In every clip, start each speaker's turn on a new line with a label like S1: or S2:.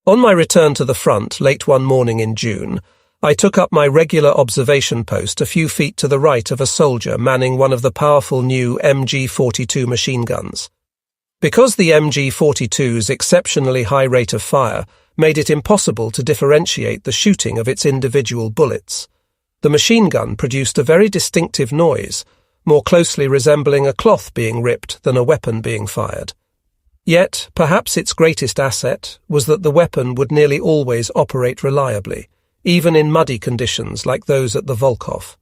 S1: On my return to the front late one morning in June, I took up my regular observation post a few feet to the right of a soldier manning one of the powerful new MG-42 machine guns. Because the MG-42's exceptionally high rate of fire made it impossible to differentiate the shooting of its individual bullets, the machine gun produced a very distinctive noise, more closely resembling a cloth being ripped than a weapon being fired. Yet, perhaps its greatest asset was that the weapon would nearly always operate reliably, even in muddy conditions like those at the Volkhov.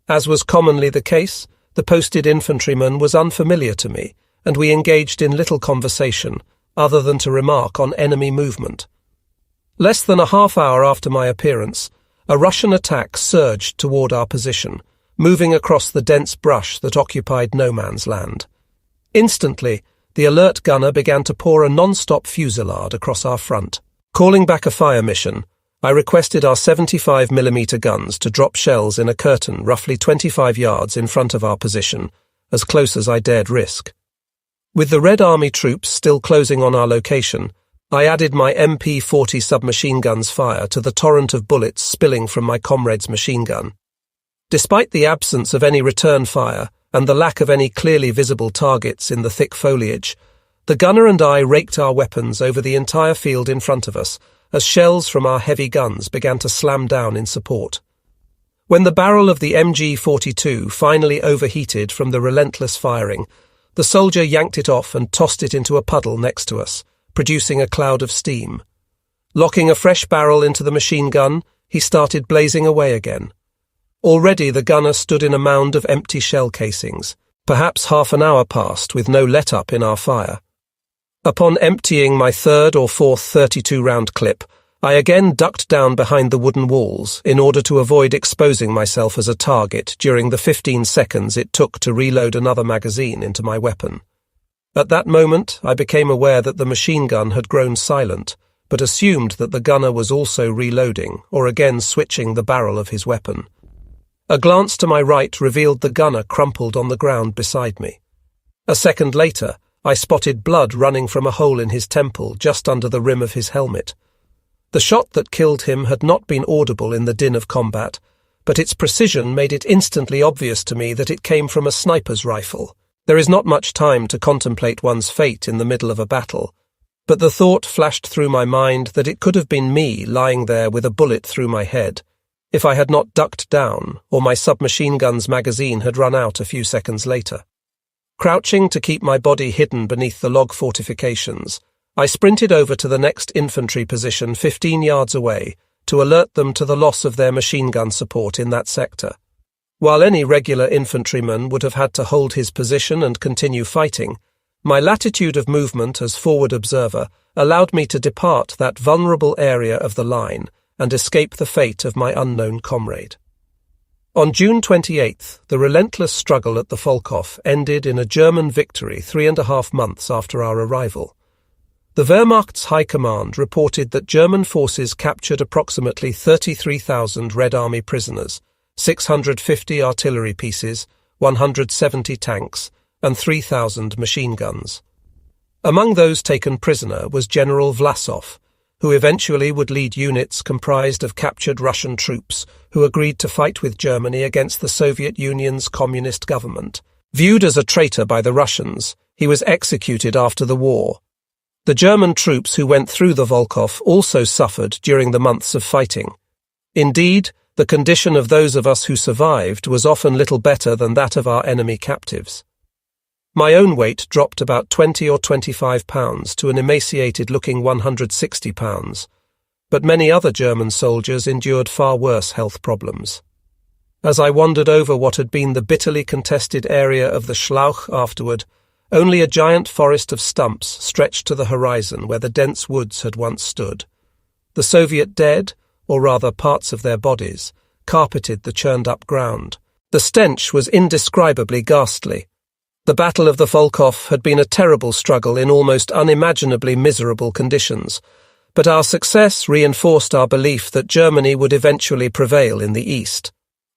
S1: As was commonly the case, the posted infantryman was unfamiliar to me, and we engaged in little conversation, other than to remark on enemy movement. Less than a half hour after my appearance, a Russian attack surged toward our position, moving across the dense brush that occupied no man's land. Instantly, the alert gunner began to pour a non-stop fusillade across our front. Calling back a fire mission, I requested our 75mm guns to drop shells in a curtain roughly 25 yards in front of our position, as close as I dared risk. With the Red Army troops still closing on our location, I added my MP-40 submachine gun's fire to the torrent of bullets spilling from my comrade's machine gun. Despite the absence of any return fire and the lack of any clearly visible targets in the thick foliage, the gunner and I raked our weapons over the entire field in front of us as shells from our heavy guns began to slam down in support. When the barrel of the MG-42 finally overheated from the relentless firing, the soldier yanked it off and tossed it into a puddle next to us, producing a cloud of steam. Locking a fresh barrel into the machine gun, he started blazing away again. Already the gunner stood in a mound of empty shell casings. Perhaps half an hour passed with no let-up in our fire. Upon emptying my third or fourth 32-round clip, I again ducked down behind the wooden walls in order to avoid exposing myself as a target during the 15 seconds it took to reload another magazine into my weapon. At that moment, I became aware that the machine gun had grown silent, but assumed that the gunner was also reloading or again switching the barrel of his weapon. A glance to my right revealed the gunner crumpled on the ground beside me. A second later, I spotted blood running from a hole in his temple just under the rim of his helmet. The shot that killed him had not been audible in the din of combat, but its precision made it instantly obvious to me that it came from a sniper's rifle. There is not much time to contemplate one's fate in the middle of a battle, but the thought flashed through my mind that it could have been me lying there with a bullet through my head, if I had not ducked down or my submachine gun's magazine had run out a few seconds later. Crouching to keep my body hidden beneath the log fortifications, I sprinted over to the next infantry position 15 yards away to alert them to the loss of their machine gun support in that sector. While any regular infantryman would have had to hold his position and continue fighting, my latitude of movement as forward observer allowed me to depart that vulnerable area of the line and escape the fate of my unknown comrade. On June 28th, the relentless struggle at the Volkhov ended in a German victory 3.5 months after our arrival. The Wehrmacht's High Command reported that German forces captured approximately 33,000 Red Army prisoners, 650 artillery pieces, 170 tanks, and 3,000 machine guns. Among those taken prisoner was General Vlasov, who eventually would lead units comprised of captured Russian troops who agreed to fight with Germany against the Soviet Union's communist government. Viewed as a traitor by the Russians, he was executed after the war. The German troops who went through the Volkhov also suffered during the months of fighting. Indeed, the condition of those of us who survived was often little better than that of our enemy captives. My own weight dropped about 20 or 25 pounds to an emaciated-looking 160 pounds, but many other German soldiers endured far worse health problems. As I wandered over what had been the bitterly contested area of the Schlauch afterward, only a giant forest of stumps stretched to the horizon where the dense woods had once stood. The Soviet dead, or rather parts of their bodies, carpeted the churned-up ground. The stench was indescribably ghastly. The Battle of the Volkhov had been a terrible struggle in almost unimaginably miserable conditions, but our success reinforced our belief that Germany would eventually prevail in the east.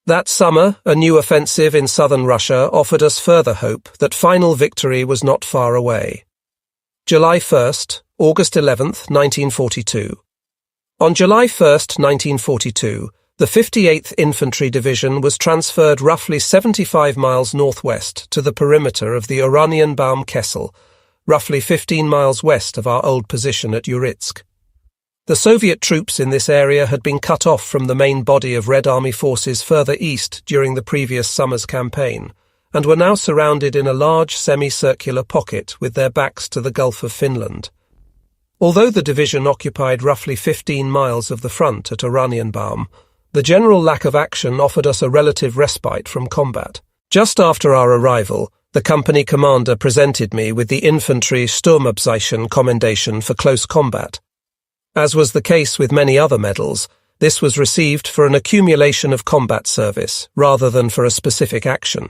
S1: That summer, a new offensive in southern Russia offered us further hope that final victory was not far away. July 1st, August 11, 1942. On July 1st, 1942, the 58th Infantry Division was transferred roughly 75 miles northwest to the perimeter of the Oranienbaum Kessel, roughly 15 miles west of our old position at Uritsk. The Soviet troops in this area had been cut off from the main body of Red Army forces further east during the previous summer's campaign, and were now surrounded in a large semicircular pocket with their backs to the Gulf of Finland. Although the division occupied roughly 15 miles of the front at Oranienbaum, the general lack of action offered us a relative respite from combat. Just after our arrival, the company commander presented me with the Infantry Sturmabzeichen Commendation for close combat. As was the case with many other medals, this was received for an accumulation of combat service rather than for a specific action.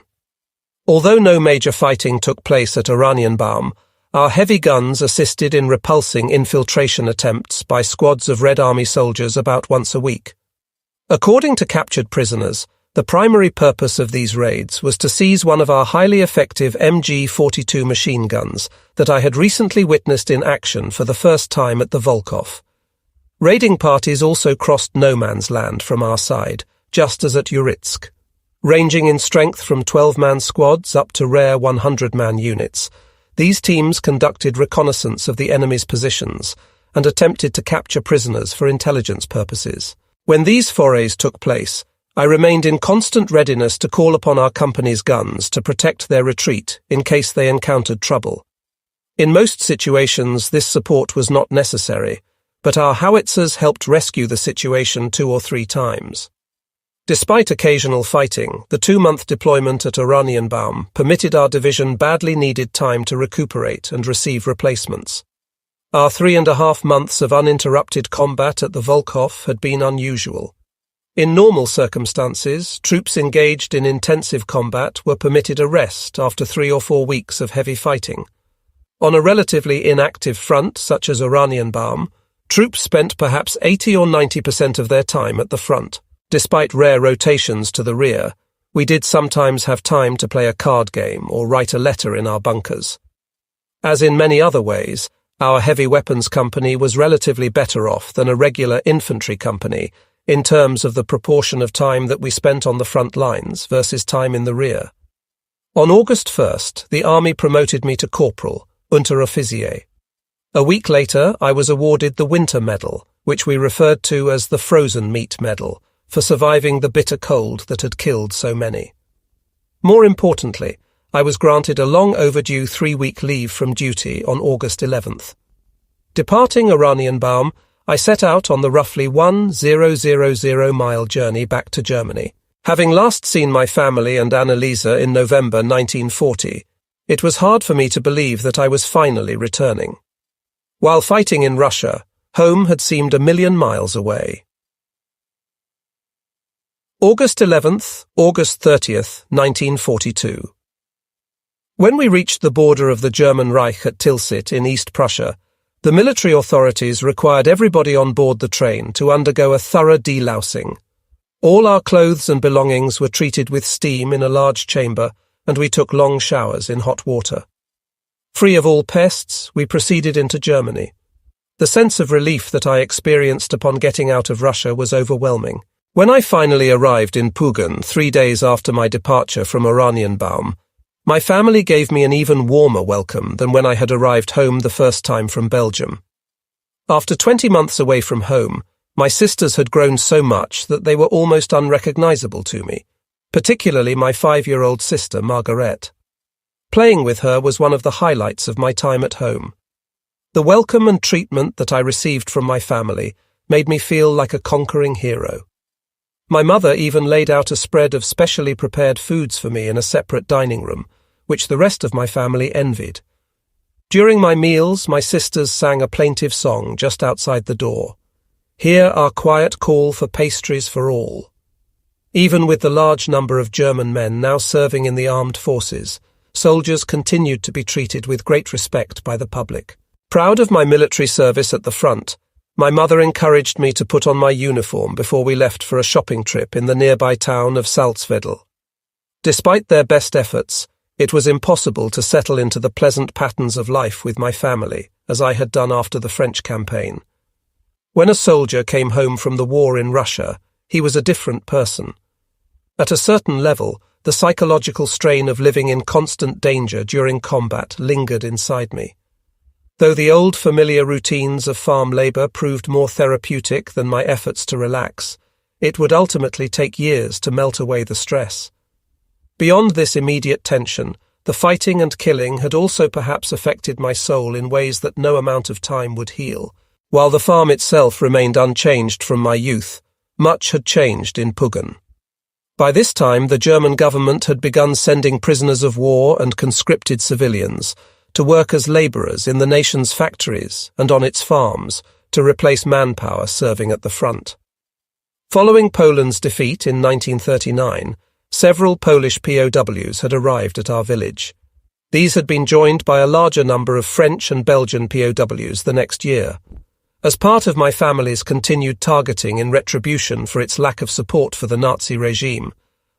S1: Although no major fighting took place at Oranienbaum, our heavy guns assisted in repulsing infiltration attempts by squads of Red Army soldiers about once a week. According to captured prisoners, the primary purpose of these raids was to seize one of our highly effective MG-42 machine guns that I had recently witnessed in action for the first time at the Volkhov. Raiding parties also crossed no man's land from our side, just as at Uritsk. Ranging in strength from 12-man squads up to rare 100-man units, these teams conducted reconnaissance of the enemy's positions and attempted to capture prisoners for intelligence purposes. When these forays took place, I remained in constant readiness to call upon our company's guns to protect their retreat in case they encountered trouble. In most situations, this support was not necessary, but our howitzers helped rescue the situation 2 or 3 times. Despite occasional fighting, the 2-month deployment at Oranienbaum permitted our division badly needed time to recuperate and receive replacements. Our 3.5 months of uninterrupted combat at the Volkhov had been unusual. In normal circumstances, troops engaged in intensive combat were permitted a rest after 3 or 4 weeks of heavy fighting. On a relatively inactive front, such as Oranienbaum, troops spent perhaps 80 or 90% of their time at the front. Despite rare rotations to the rear, we did sometimes have time to play a card game or write a letter in our bunkers. As in many other ways, our heavy weapons company was relatively better off than a regular infantry company in terms of the proportion of time that we spent on the front lines versus time in the rear. On August 1st, the Army promoted me to corporal, Unteroffizier. A week later, I was awarded the Winter Medal, which we referred to as the Frozen Meat Medal, for surviving the bitter cold that had killed so many. More importantly, I was granted a long overdue 3-week leave from duty on August 11th. Departing Oranienbaum, I set out on the roughly 1,000-mile journey back to Germany. Having last seen my family and Annalisa in November 1940, it was hard for me to believe that I was finally returning. While fighting in Russia, home had seemed a million miles away. August 11th, August 30th, 1942. When we reached the border of the German Reich at Tilsit in East Prussia, the military authorities required everybody on board the train to undergo a thorough delousing. All our clothes and belongings were treated with steam in a large chamber, and we took long showers in hot water. Free of all pests, we proceeded into Germany. The sense of relief that I experienced upon getting out of Russia was overwhelming. When I finally arrived in Pugan 3 days after my departure from Oranienbaum, my family gave me an even warmer welcome than when I had arrived home the first time from Belgium. After 20 months away from home, my sisters had grown so much that they were almost unrecognizable to me, particularly my 5-year-old sister Margaret. Playing with her was one of the highlights of my time at home. The welcome and treatment that I received from my family made me feel like a conquering hero. My mother even laid out a spread of specially prepared foods for me in a separate dining room, which the rest of my family envied. During my meals, my sisters sang a plaintive song just outside the door. Hear our quiet call for pastries for all. Even with the large number of German men now serving in the armed forces, soldiers continued to be treated with great respect by the public. Proud of my military service at the front, my mother encouraged me to put on my uniform before we left for a shopping trip in the nearby town of Salzwedel. Despite their best efforts, It was impossible to settle into the pleasant patterns of life with my family, as I had done after the French campaign. When a soldier came home from the war in Russia, he was a different person. At a certain level, the psychological strain of living in constant danger during combat lingered inside me. Though the old familiar routines of farm labour proved more therapeutic than my efforts to relax, it would ultimately take years to melt away the stress. Beyond this immediate tension, the fighting and killing had also perhaps affected my soul in ways that no amount of time would heal. While the farm itself remained unchanged from my youth, much had changed in Pugan. By this time, the German government had begun sending prisoners of war and conscripted civilians to work as labourers in the nation's factories and on its farms to replace manpower serving at the front. Following Poland's defeat in 1939, several Polish POWs had arrived at our village. These had been joined by a larger number of French and Belgian POWs the next year. As part of my family's continued targeting in retribution for its lack of support for the Nazi regime,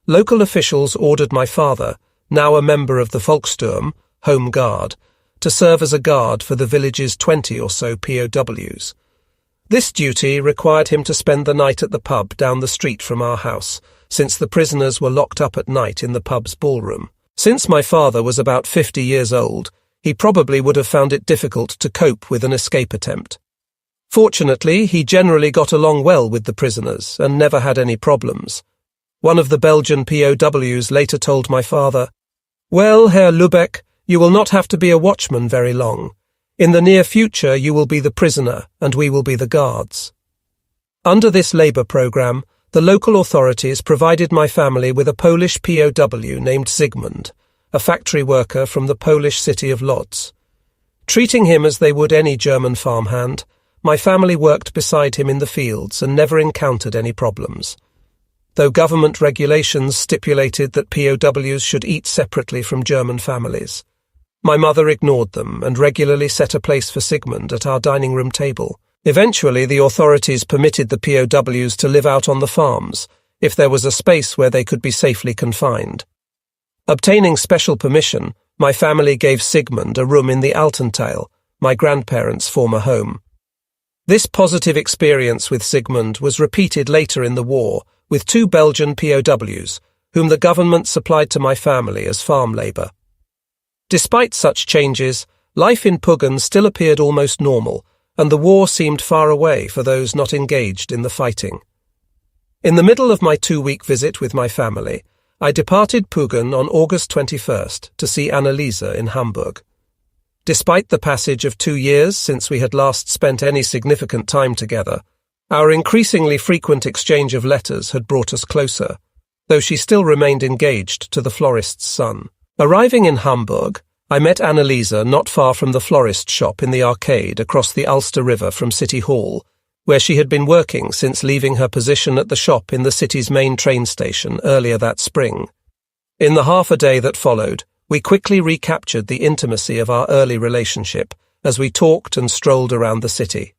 S1: local officials ordered my father, now a member of the Volkssturm, Home Guard, to serve as a guard for the village's 20 or so POWs. This duty required him to spend the night at the pub down the street from our house, since the prisoners were locked up at night in the pub's ballroom. Since my father was about 50 years old, he probably would have found it difficult to cope with an escape attempt. Fortunately, he generally got along well with the prisoners and never had any problems. One of the Belgian POWs later told my father, "Well, Herr Lübeck, you will not have to be a watchman very long. In the near future you will be the prisoner and we will be the guards." Under this labour programme, the local authorities provided my family with a Polish POW named Zygmunt, a factory worker from the Polish city of Lodz. Treating him as they would any German farmhand, my family worked beside him in the fields and never encountered any problems. Though government regulations stipulated that POWs should eat separately from German families, my mother ignored them and regularly set a place for Zygmunt at our dining room table. Eventually, the authorities permitted the POWs to live out on the farms, if there was a space where they could be safely confined. Obtaining special permission, my family gave Zygmunt a room in the Altenteil, my grandparents' former home. This positive experience with Zygmunt was repeated later in the war with 2 Belgian POWs, whom the government supplied to my family as farm labour. Despite such changes, life in Pugan still appeared almost normal, and the war seemed far away for those not engaged in the fighting. In the middle of my 2-week visit with my family, I departed Pugan on August 21st to see Anneliese in Hamburg. Despite the passage of 2 years since we had last spent any significant time together, our increasingly frequent exchange of letters had brought us closer, though she still remained engaged to the florist's son. Arriving in Hamburg, I met Anneliese not far from the florist shop in the arcade across the Ulster River from City Hall, where she had been working since leaving her position at the shop in the city's main train station earlier that spring. In the half a day that followed, we quickly recaptured the intimacy of our early relationship as we talked and strolled around the city.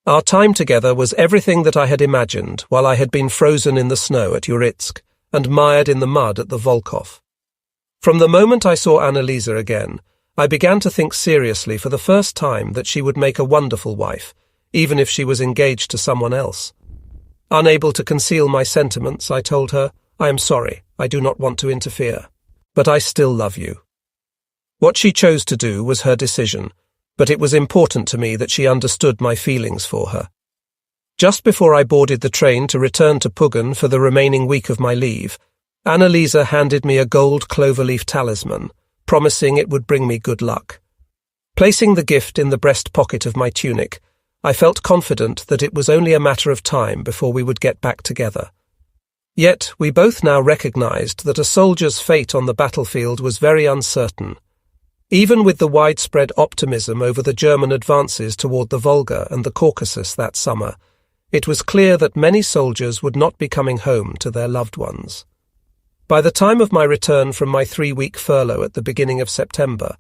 S1: Our time together was everything that I had imagined while I had been frozen in the snow at Uritsk and mired in the mud at the Volkov. From the moment I saw Anneliese again, I began to think seriously for the first time that she would make a wonderful wife, even if she was engaged to someone else. Unable to conceal my sentiments, I told her, "I am sorry, I do not want to interfere. But I still love you." What she chose to do was her decision, but it was important to me that she understood my feelings for her. Just before I boarded the train to return to Pugan for the remaining week of my leave, Anneliese handed me a gold cloverleaf talisman, promising it would bring me good luck. Placing the gift in the breast pocket of my tunic, I felt confident that it was only a matter of time before we would get back together. Yet we both now recognized that a soldier's fate on the battlefield was very uncertain. Even with the widespread optimism over the German advances toward the Volga and the Caucasus that summer, it was clear that many soldiers would not be coming home to their loved ones. By the time of my return from my 3-week furlough at the beginning of September,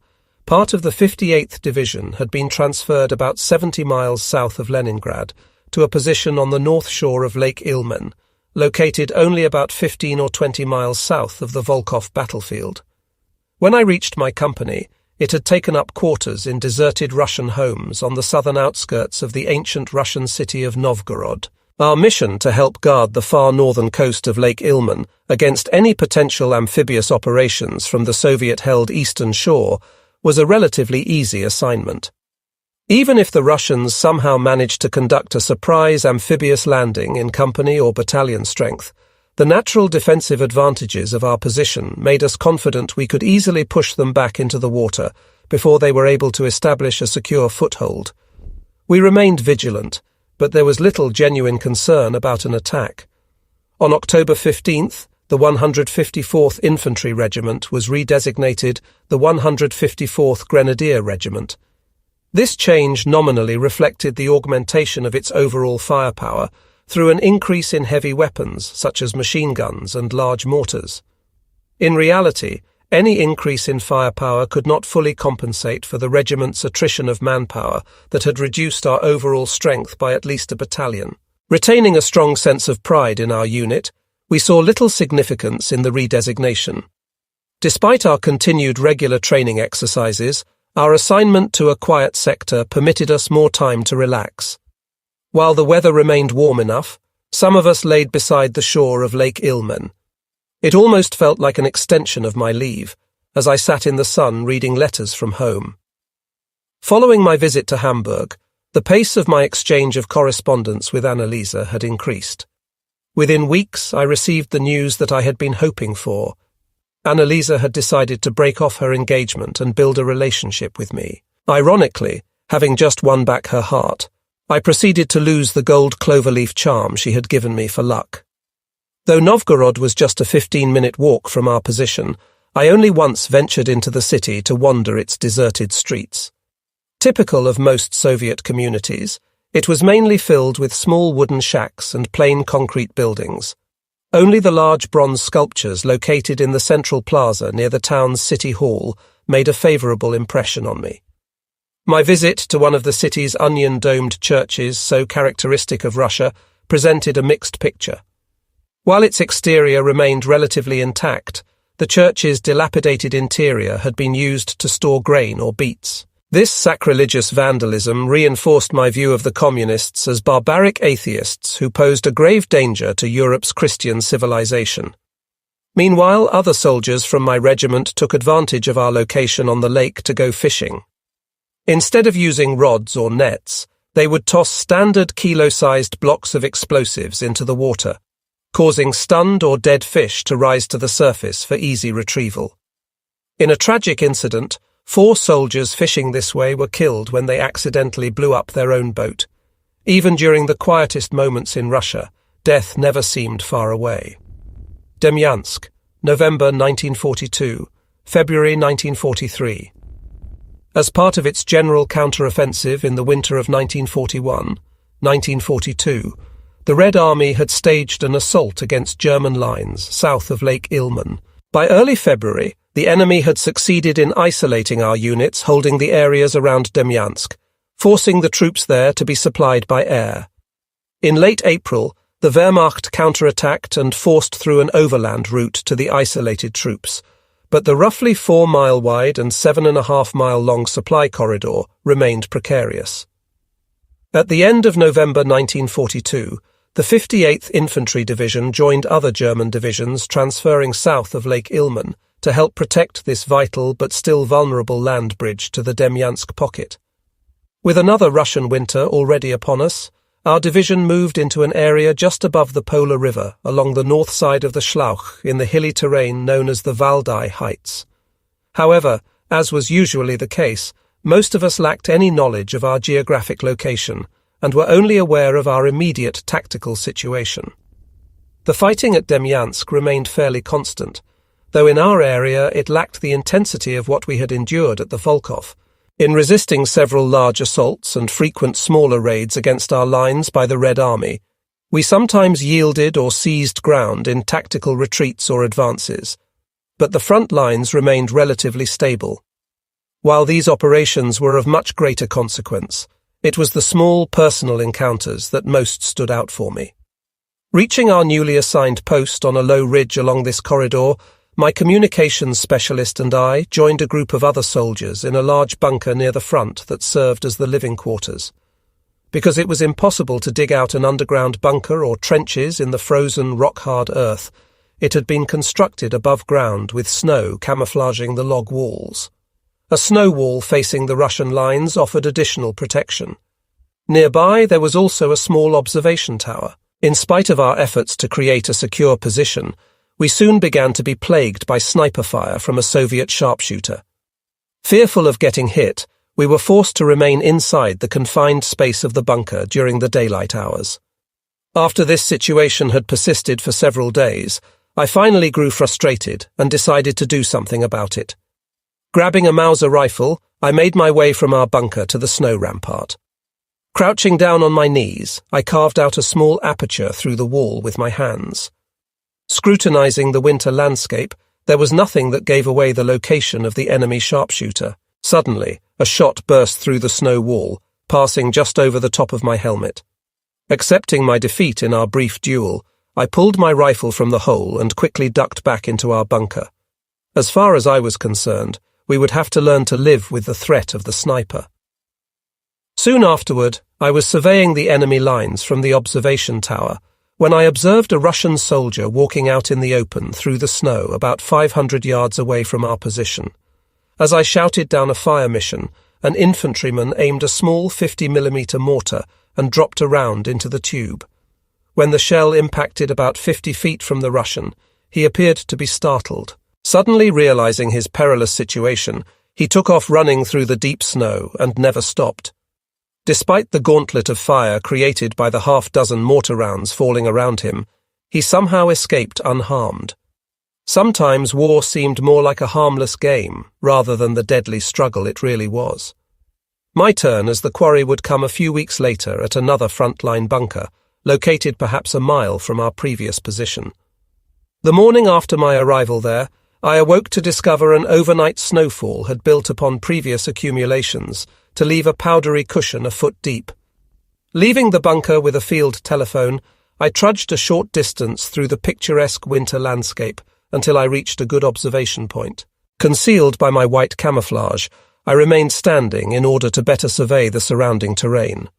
S1: part of the 58th Division had been transferred about 70 miles south of Leningrad to a position on the north shore of Lake Ilmen, located only about 15 or 20 miles south of the Volkov battlefield. When I reached my company, it had taken up quarters in deserted Russian homes on the southern outskirts of the ancient Russian city of Novgorod. Our mission to help guard the far northern coast of Lake Ilmen against any potential amphibious operations from the Soviet-held eastern shore was a relatively easy assignment. Even if the Russians somehow managed to conduct a surprise amphibious landing in company or battalion strength, the natural defensive advantages of our position made us confident we could easily push them back into the water before they were able to establish a secure foothold. We remained vigilant, but there was little genuine concern about an attack. On October 15th, the 154th Infantry Regiment was redesignated the 154th Grenadier Regiment. This change nominally reflected the augmentation of its overall firepower through an increase in heavy weapons such as machine guns and large mortars. In reality, any increase in firepower could not fully compensate for the regiment's attrition of manpower that had reduced our overall strength by at least a battalion. Retaining a strong sense of pride in our unit, we saw little significance in the redesignation. Despite our continued regular training exercises, our assignment to a quiet sector permitted us more time to relax. While the weather remained warm enough, some of us laid beside the shore of Lake Ilmen. It almost felt like an extension of my leave, as I sat in the sun reading letters from home. Following my visit to Hamburg, the pace of my exchange of correspondence with Annalisa had increased. Within weeks, I received the news that I had been hoping for. Annalisa had decided to break off her engagement and build a relationship with me. Ironically, having just won back her heart, I proceeded to lose the gold cloverleaf charm she had given me for luck. Though Novgorod was just a 15-minute walk from our position, I only once ventured into the city to wander its deserted streets. Typical of most Soviet communities, it was mainly filled with small wooden shacks and plain concrete buildings. Only the large bronze sculptures located in the central plaza near the town's city hall made a favourable impression on me. My visit to one of the city's onion-domed churches, so characteristic of Russia, presented a mixed picture. While its exterior remained relatively intact, the church's dilapidated interior had been used to store grain or beets. This sacrilegious vandalism reinforced my view of the communists as barbaric atheists who posed a grave danger to Europe's Christian civilization. Meanwhile, other soldiers from my regiment took advantage of our location on the lake to go fishing. Instead of using rods or nets, they would toss standard kilo-sized blocks of explosives into the water, causing stunned or dead fish to rise to the surface for easy retrieval. In a tragic incident, 4 soldiers fishing this way were killed when they accidentally blew up their own boat. Even during the quietest moments in Russia, death never seemed far away. Demyansk, November 1942, February 1943. As part of its general counter-offensive in the winter of 1941-1942, the Red Army had staged an assault against German lines south of Lake Ilmen. By early February, the enemy had succeeded in isolating our units holding the areas around Demyansk, forcing the troops there to be supplied by air. In late April, the Wehrmacht counterattacked and forced through an overland route to the isolated troops, but the roughly 4-mile-wide and 7.5-mile-long supply corridor remained precarious. At the end of November 1942, the 58th Infantry Division joined other German divisions transferring south of Lake Ilmen to help protect this vital but still vulnerable land bridge to the Demyansk pocket. With another Russian winter already upon us, our division moved into an area just above the Polar River along the north side of the Schlauch in the hilly terrain known as the Valdai Heights. However, as was usually the case, most of us lacked any knowledge of our geographic location and were only aware of our immediate tactical situation. The fighting at Demyansk remained fairly constant, though in our area it lacked the intensity of what we had endured at the Volkhov. In resisting several large assaults and frequent smaller raids against our lines by the Red Army, we sometimes yielded or seized ground in tactical retreats or advances, but the front lines remained relatively stable. While these operations were of much greater consequence, it was the small personal encounters that most stood out for me. Reaching our newly assigned post on a low ridge along this corridor, my communications specialist and I joined a group of other soldiers in a large bunker near the front that served as the living quarters. Because it was impossible to dig out an underground bunker or trenches in the frozen, rock-hard earth, it had been constructed above ground with snow camouflaging the log walls. A snow wall facing the Russian lines offered additional protection. Nearby, there was also a small observation tower. In spite of our efforts to create a secure position, we soon began to be plagued by sniper fire from a Soviet sharpshooter. Fearful of getting hit, we were forced to remain inside the confined space of the bunker during the daylight hours. After this situation had persisted for several days, I finally grew frustrated and decided to do something about it. Grabbing a Mauser rifle, I made my way from our bunker to the snow rampart. Crouching down on my knees, I carved out a small aperture through the wall with my hands. Scrutinizing the winter landscape, there was nothing that gave away the location of the enemy sharpshooter. Suddenly, a shot burst through the snow wall, passing just over the top of my helmet. Accepting my defeat in our brief duel, I pulled my rifle from the hole and quickly ducked back into our bunker. As far as I was concerned, we would have to learn to live with the threat of the sniper. Soon afterward, I was surveying the enemy lines from the observation tower when I observed a Russian soldier walking out in the open through the snow about 500 yards away from our position. As I shouted down a fire mission, an infantryman aimed a small 50mm mortar and dropped a round into the tube. When the shell impacted about 50 feet from the Russian, he appeared to be startled. Suddenly realizing his perilous situation, he took off running through the deep snow and never stopped. Despite the gauntlet of fire created by the half-dozen mortar rounds falling around him, he somehow escaped unharmed. Sometimes war seemed more like a harmless game, rather than the deadly struggle it really was. My turn as the quarry would come a few weeks later at another frontline bunker, located perhaps a mile from our previous position. The morning after my arrival there, I awoke to discover an overnight snowfall had built upon previous accumulations to leave a powdery cushion a foot deep. Leaving the bunker with a field telephone, I trudged a short distance through the picturesque winter landscape until I reached a good observation point. Concealed by my white camouflage, I remained standing in order to better survey the surrounding terrain.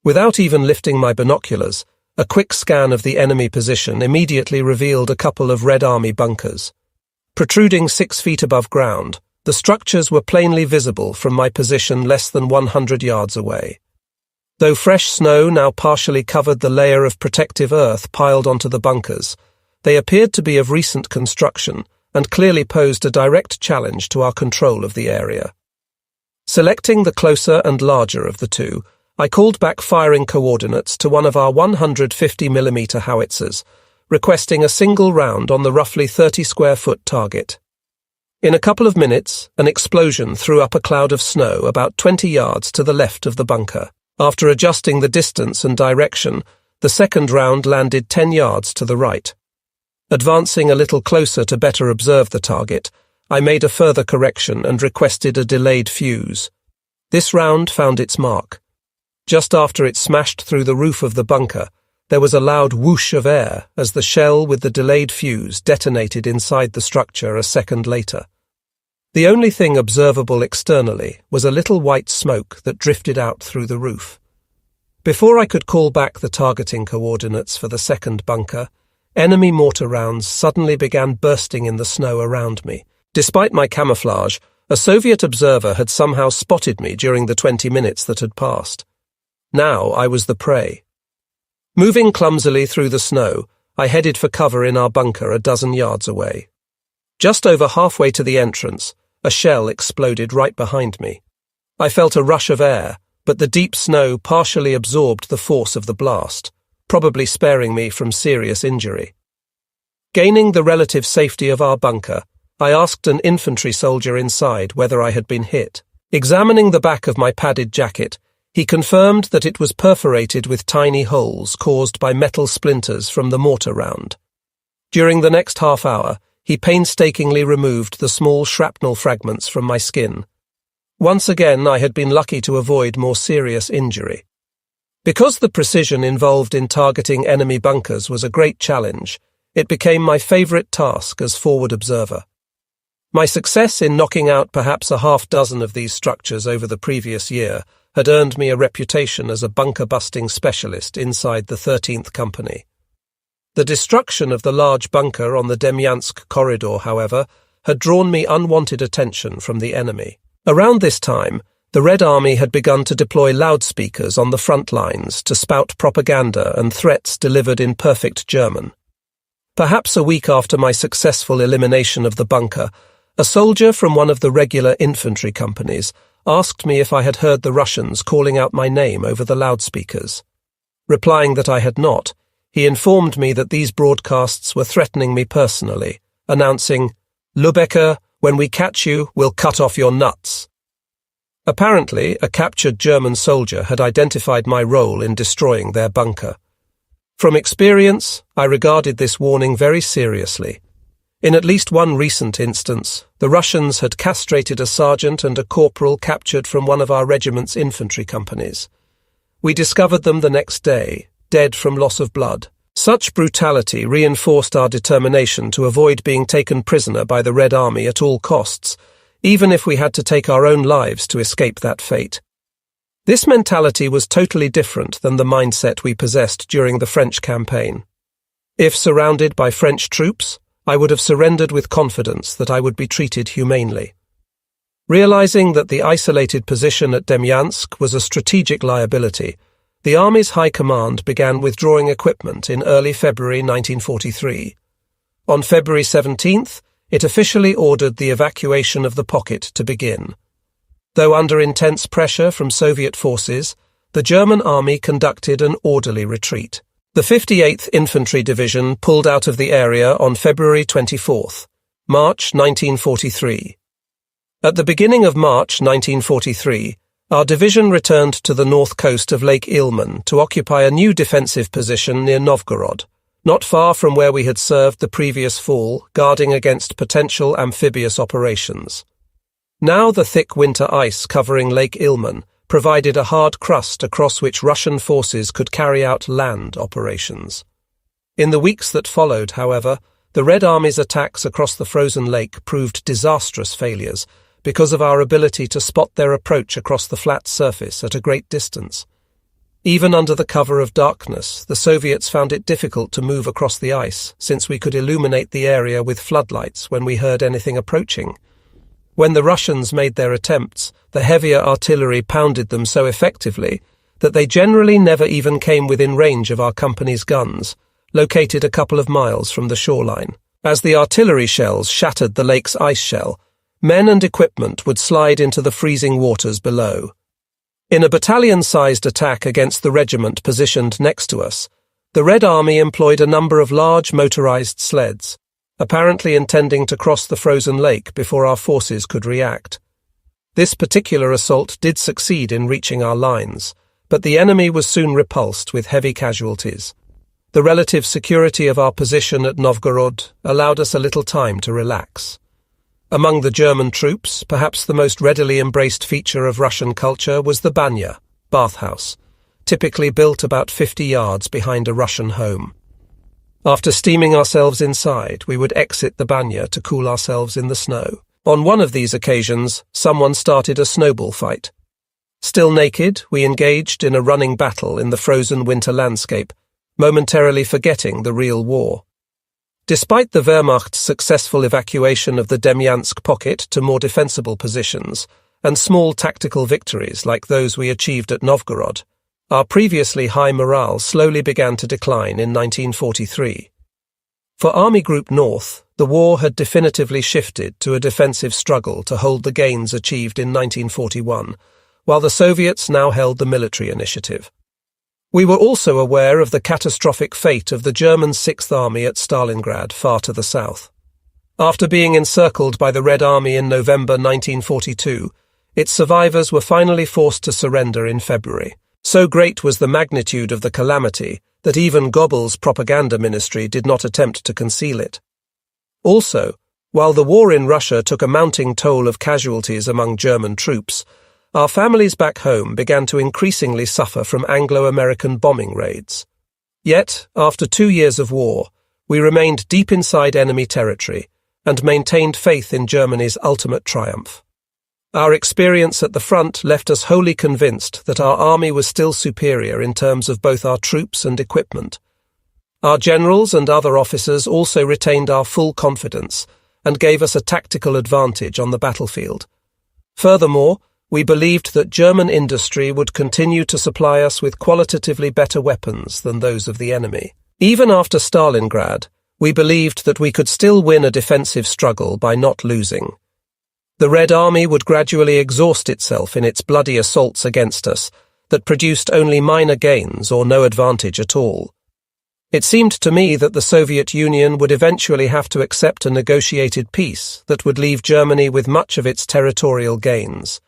S1: Without even lifting my binoculars, a quick scan of the enemy position immediately revealed a couple of Red Army bunkers. Protruding 6 feet above ground, the structures were plainly visible from my position less than 100 yards away. Though fresh snow now partially covered the layer of protective earth piled onto the bunkers, they appeared to be of recent construction and clearly posed a direct challenge to our control of the area. Selecting the closer and larger of the two, I called back firing coordinates to one of our 150mm howitzers, requesting a single round on the roughly 30-square-foot target. In a couple of minutes, an explosion threw up a cloud of snow about 20 yards to the left of the bunker. After adjusting the distance and direction, the second round landed 10 yards to the right. Advancing a little closer to better observe the target, I made a further correction and requested a delayed fuse. This round found its mark. Just after it smashed through the roof of the bunker, there was a loud whoosh of air as the shell with the delayed fuse detonated inside the structure a second later. The only thing observable externally was a little white smoke that drifted out through the roof. Before I could call back the targeting coordinates for the second bunker, enemy mortar rounds suddenly began bursting in the snow around me. Despite my camouflage, a Soviet observer had somehow spotted me during the 20 minutes that had passed. Now I was the prey. Moving clumsily through the snow, I headed for cover in our bunker a dozen yards away. Just over halfway to the entrance, a shell exploded right behind me. I felt a rush of air, but the deep snow partially absorbed the force of the blast, probably sparing me from serious injury. Gaining the relative safety of our bunker, I asked an infantry soldier inside whether I had been hit. Examining the back of my padded jacket, he confirmed that it was perforated with tiny holes caused by metal splinters from the mortar round. During the next half hour, he painstakingly removed the small shrapnel fragments from my skin. Once again, I had been lucky to avoid more serious injury. Because the precision involved in targeting enemy bunkers was a great challenge, It became my favorite task as forward observer. My success in knocking out perhaps a half-dozen of these structures over the previous year had earned me a reputation as a bunker-busting specialist inside the 13th Company. The destruction of the large bunker on the Demyansk corridor, however, had drawn me unwanted attention from the enemy. Around this time, the Red Army had begun to deploy loudspeakers on the front lines to spout propaganda and threats delivered in perfect German. Perhaps a week after my successful elimination of the bunker, a soldier from one of the regular infantry companies asked me if I had heard the Russians calling out my name over the loudspeakers. Replying that I had not, he informed me that these broadcasts were threatening me personally, announcing, "Lübecker, when we catch you, we'll cut off your nuts." Apparently, a captured German soldier had identified my role in destroying their bunker. From experience, I regarded this warning very seriously. In at least one recent instance, the Russians had castrated a sergeant and a corporal captured from one of our regiment's infantry companies. We discovered them the next day, dead from loss of blood. Such brutality reinforced our determination to avoid being taken prisoner by the Red Army at all costs, even if we had to take our own lives to escape that fate. This mentality was totally different than the mindset we possessed during the French campaign. If surrounded by French troops, I would have surrendered with confidence that I would be treated humanely. Realizing that the isolated position at Demyansk was a strategic liability, the Army's High Command began withdrawing equipment in early February 1943. On February 17th, it officially ordered the evacuation of the pocket to begin. Though under intense pressure from Soviet forces, the German Army conducted an orderly retreat. The 58th Infantry Division pulled out of the area on February 24th, March 1943. At the beginning of March 1943, our division returned to the north coast of Lake Ilmen to occupy a new defensive position near Novgorod, not far from where we had served the previous fall, guarding against potential amphibious operations. Now the thick winter ice covering Lake Ilmen provided a hard crust across which Russian forces could carry out land operations. In the weeks that followed, however, the Red Army's attacks across the frozen lake proved disastrous failures, because of our ability to spot their approach across the flat surface at a great distance. Even under the cover of darkness, the Soviets found it difficult to move across the ice, since we could illuminate the area with floodlights when we heard anything approaching. When the Russians made their attempts, the heavier artillery pounded them so effectively that they generally never even came within range of our company's guns, located a couple of miles from the shoreline. As the artillery shells shattered the lake's ice shell, men and equipment would slide into the freezing waters below. In a battalion-sized attack against the regiment positioned next to us, the Red Army employed a number of large motorized sleds, apparently intending to cross the frozen lake before our forces could react. This particular assault did succeed in reaching our lines, but the enemy was soon repulsed with heavy casualties. The relative security of our position at Novgorod allowed us a little time to relax. Among the German troops, perhaps the most readily embraced feature of Russian culture was the banya, bathhouse, typically built about 50 yards behind a Russian home. After steaming ourselves inside, we would exit the banya to cool ourselves in the snow. On one of these occasions, someone started a snowball fight. Still naked, we engaged in a running battle in the frozen winter landscape, momentarily forgetting the real war. Despite the Wehrmacht's successful evacuation of the Demyansk pocket to more defensible positions, and small tactical victories like those we achieved at Novgorod, our previously high morale slowly began to decline in 1943. For Army Group North, the war had definitively shifted to a defensive struggle to hold the gains achieved in 1941, while the Soviets now held the military initiative. We were also aware of the catastrophic fate of the German Sixth Army at Stalingrad, far to the south. After being encircled by the Red Army in November 1942, its survivors were finally forced to surrender in February. So great was the magnitude of the calamity that even Goebbels' propaganda ministry did not attempt to conceal it. Also, while the war in Russia took a mounting toll of casualties among German troops, our families back home began to increasingly suffer from Anglo-American bombing raids. Yet, after 2 years of war, we remained deep inside enemy territory and maintained faith in Germany's ultimate triumph. Our experience at the front left us wholly convinced that our army was still superior in terms of both our troops and equipment. Our generals and other officers also retained our full confidence and gave us a tactical advantage on the battlefield. Furthermore, we believed that German industry would continue to supply us with qualitatively better weapons than those of the enemy. Even after Stalingrad, we believed that we could still win a defensive struggle by not losing. The Red Army would gradually exhaust itself in its bloody assaults against us that produced only minor gains or no advantage at all. It seemed to me that the Soviet Union would eventually have to accept a negotiated peace that would leave Germany with much of its territorial gains.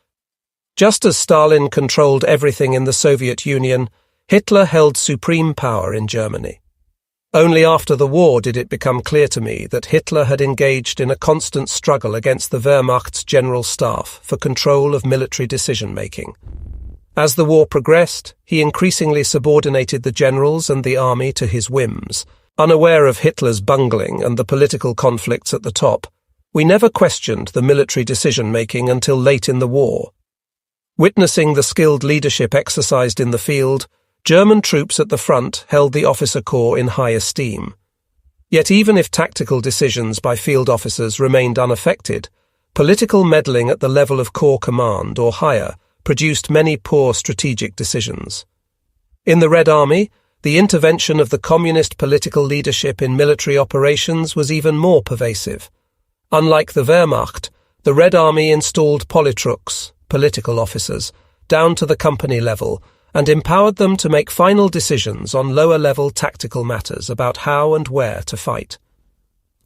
S1: Just as Stalin controlled everything in the Soviet Union, Hitler held supreme power in Germany. Only after the war did it become clear to me that Hitler had engaged in a constant struggle against the Wehrmacht's general staff for control of military decision-making. As the war progressed, he increasingly subordinated the generals and the army to his whims. Unaware of Hitler's bungling and the political conflicts at the top, we never questioned the military decision-making until late in the war. Witnessing the skilled leadership exercised in the field, German troops at the front held the officer corps in high esteem. Yet even if tactical decisions by field officers remained unaffected, political meddling at the level of corps command or higher produced many poor strategic decisions. In the Red Army, the intervention of the communist political leadership in military operations was even more pervasive. Unlike the Wehrmacht, the Red Army installed Politruks, political officers, down to the company level and empowered them to make final decisions on lower-level tactical matters about how and where to fight.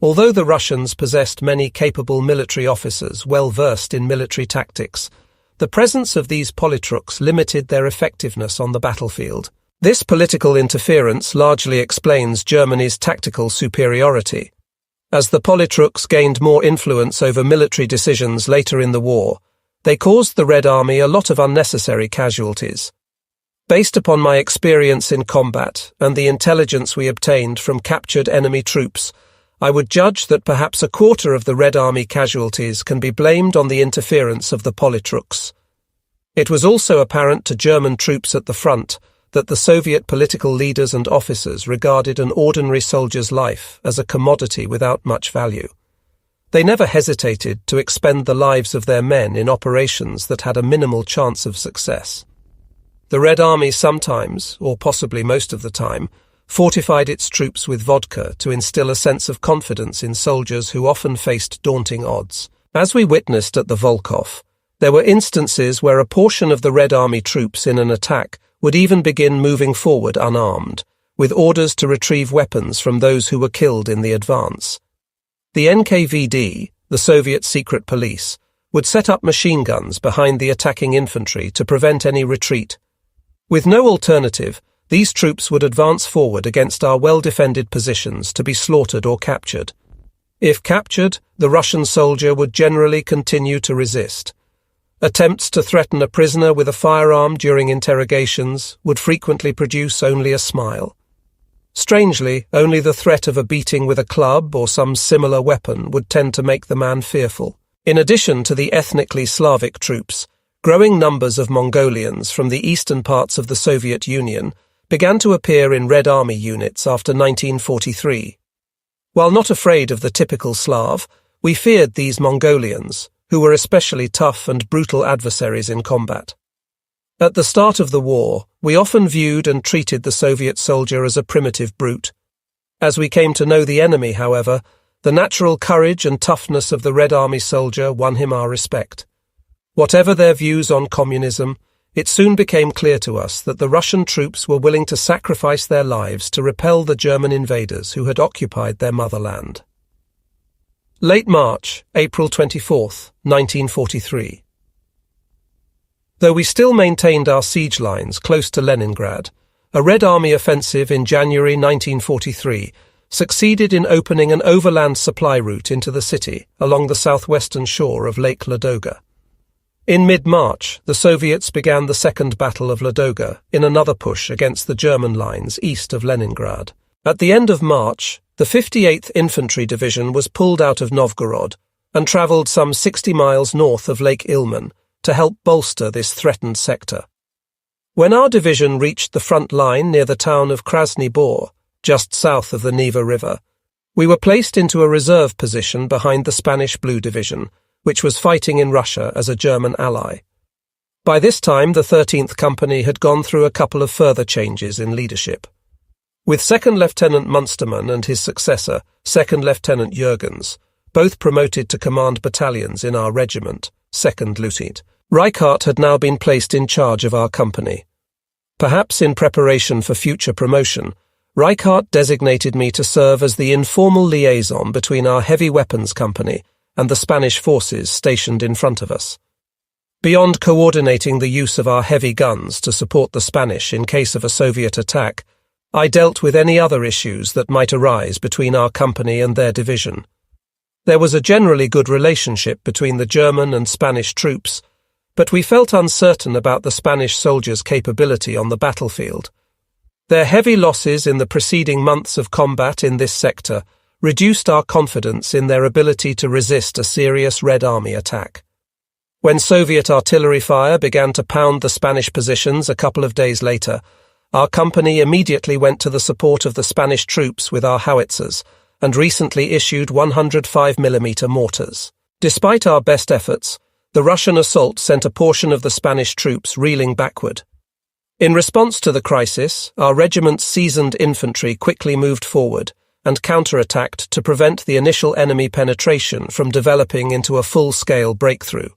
S1: Although the Russians possessed many capable military officers well versed in military tactics, the presence of these Politruks limited their effectiveness on the battlefield. This political interference largely explains Germany's tactical superiority. As the Politruks gained more influence over military decisions later in the war, they caused the Red Army a lot of unnecessary casualties. Based upon my experience in combat and the intelligence we obtained from captured enemy troops, I would judge that perhaps a quarter of the Red Army casualties can be blamed on the interference of the Politruks. It was also apparent to German troops at the front that the Soviet political leaders and officers regarded an ordinary soldier's life as a commodity without much value. They never hesitated to expend the lives of their men in operations that had a minimal chance of success. The Red Army sometimes, or possibly most of the time, fortified its troops with vodka to instill a sense of confidence in soldiers who often faced daunting odds. As we witnessed at the Volkhov, there were instances where a portion of the Red Army troops in an attack would even begin moving forward unarmed, with orders to retrieve weapons from those who were killed in the advance. The NKVD, the Soviet secret police, would set up machine guns behind the attacking infantry to prevent any retreat. With no alternative, these troops would advance forward against our well-defended positions to be slaughtered or captured. If captured, the Russian soldier would generally continue to resist. Attempts to threaten a prisoner with a firearm during interrogations would frequently produce only a smile. Strangely, only the threat of a beating with a club or some similar weapon would tend to make the man fearful. In addition to the ethnically Slavic troops, growing numbers of Mongolians from the eastern parts of the Soviet Union began to appear in Red Army units after 1943. While not afraid of the typical Slav, we feared these Mongolians, who were especially tough and brutal adversaries in combat. At the start of the war, we often viewed and treated the Soviet soldier as a primitive brute. As we came to know the enemy, however, the natural courage and toughness of the Red Army soldier won him our respect. Whatever their views on communism, it soon became clear to us that the Russian troops were willing to sacrifice their lives to repel the German invaders who had occupied their motherland. Late March, April 24th, 1943. Though we still maintained our siege lines close to Leningrad, a Red Army offensive in January 1943 succeeded in opening an overland supply route into the city along the southwestern shore of Lake Ladoga. In mid-March, the Soviets began the Second Battle of Ladoga in another push against the German lines east of Leningrad. At the end of March, The 58th Infantry Division was pulled out of Novgorod and travelled some 60 miles north of Lake Ilmen to help bolster this threatened sector. When our division reached the front line near the town of Krasny Bor, just south of the Neva River, we were placed into a reserve position behind the Spanish Blue Division, which was fighting in Russia as a German ally. By this time, the 13th Company had gone through a couple of further changes in leadership. With 2nd Lieutenant Munsterman and his successor, 2nd Lieutenant Jürgens, both promoted to command battalions in our regiment, 2nd Lieutenant, Reichardt had now been placed in charge of our company. Perhaps in preparation for future promotion, Reichardt designated me to serve as the informal liaison between our heavy weapons company and the Spanish forces stationed in front of us. Beyond coordinating the use of our heavy guns to support the Spanish in case of a Soviet attack, I dealt with any other issues that might arise between our company and their division. There was a generally good relationship between the German and Spanish troops, but we felt uncertain about the Spanish soldiers' capability on the battlefield. Their heavy losses in the preceding months of combat in this sector reduced our confidence in their ability to resist a serious Red Army attack. When Soviet artillery fire began to pound the Spanish positions a couple of days later, our company immediately went to the support of the Spanish troops with our howitzers and recently issued 105mm mortars. Despite our best efforts, the Russian assault sent a portion of the Spanish troops reeling backward. In response to the crisis, our regiment's seasoned infantry quickly moved forward and counterattacked to prevent the initial enemy penetration from developing into a full-scale breakthrough.